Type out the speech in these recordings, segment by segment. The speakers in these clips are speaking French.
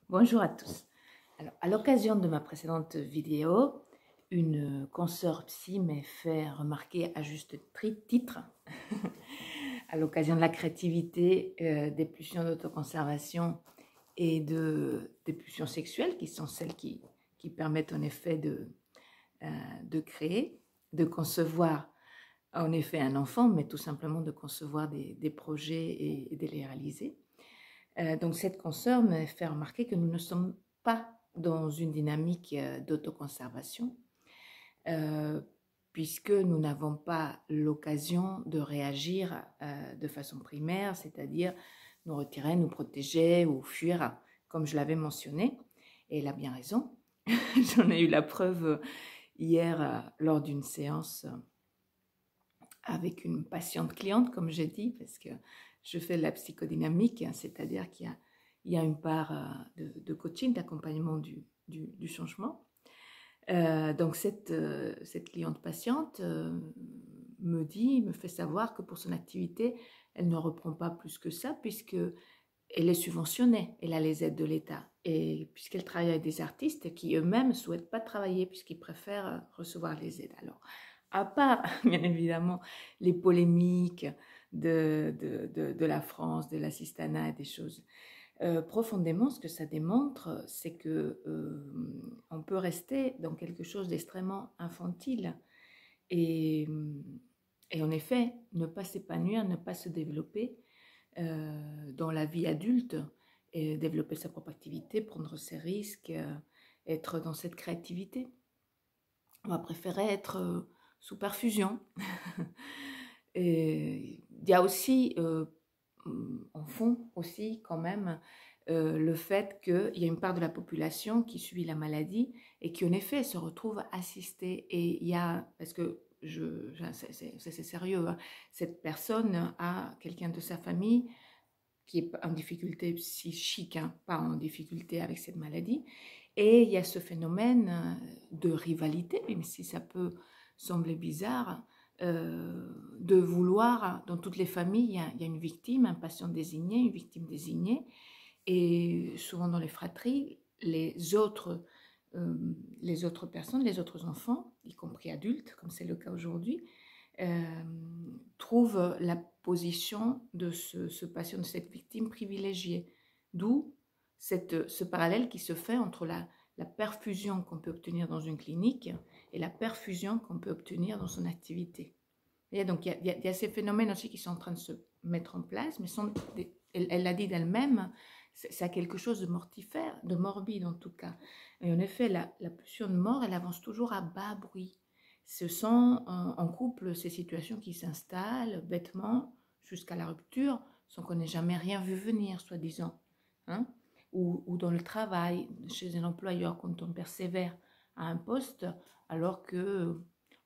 Bonjour à tous. Alors, à l'occasion de ma précédente vidéo, une consoeur psy m'a fait remarquer à juste titre, à l'occasion de la créativité, des pulsions d'autoconservation et des pulsions sexuelles, qui sont celles qui permettent en effet de créer, de concevoir en effet un enfant, mais tout simplement de concevoir des projets et de les réaliser. Donc cette consoeur m'a fait remarquer que nous ne sommes pas dans une dynamique d'autoconservation, euh, puisque nous n'avons pas l'occasion de réagir de façon primaire, c'est-à-dire nous retirer, nous protéger ou fuir, comme je l'avais mentionné. Et elle a bien raison. J'en ai eu la preuve hier lors d'une séance avec une patiente cliente, comme j'ai dit, parce que je fais de la psychodynamique, c'est-à-dire qu'il y a une part de coaching, d'accompagnement du changement. Donc cette cliente patiente me fait savoir que pour son activité, elle ne reprend pas plus que ça, puisque elle est subventionnée, elle a les aides de l'État, et puisqu'elle travaille avec des artistes qui eux-mêmes ne souhaitent pas travailler, puisqu'ils préfèrent recevoir les aides. Alors, à part, bien évidemment, les polémiques de la France, de l'assistanat et des choses, profondément, ce que ça démontre, c'est que on peut rester dans quelque chose d'extrêmement infantile et, et en effet, ne pas s'épanouir, ne pas se développer dans la vie adulte et développer sa propre activité, prendre ses risques, être dans cette créativité. On va préférer être sous perfusion. Et il y a aussi, en fond aussi quand même, le fait qu'il y a une part de la population qui subit la maladie et qui en effet se retrouve assistée. Et il y a, parce que c'est sérieux, hein, cette personne a quelqu'un de sa famille qui est en difficulté psychique, hein, pas en difficulté avec cette maladie. Et il y a ce phénomène de rivalité, même si ça peut sembler bizarre, de vouloir, dans toutes les familles, il y a une victime, un patient désigné, une victime désignée, et souvent dans les fratries, les autres personnes, les autres enfants, y compris adultes, comme c'est le cas aujourd'hui, trouve la position de ce patient, de cette victime privilégiée. D'où ce parallèle qui se fait entre la perfusion qu'on peut obtenir dans une clinique et la perfusion qu'on peut obtenir dans son activité. Et donc il y a ces phénomènes aussi qui sont en train de se mettre en place, mais elle l'a dit d'elle-même, c'est quelque chose de mortifère, de morbide en tout cas. Et en effet, la pulsion de mort, elle avance toujours à bas bruit. Ce sont en couple ces situations qui s'installent bêtement jusqu'à la rupture, sans qu'on n'ait jamais rien vu venir, soi-disant. Hein, ou dans le travail, chez un employeur, quand on persévère à un poste, alors que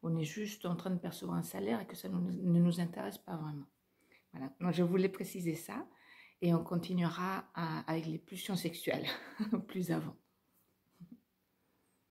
on est juste en train de percevoir un salaire et que ça ne nous intéresse pas vraiment. Voilà, moi je voulais préciser ça et on continuera avec les pulsions sexuelles plus avant.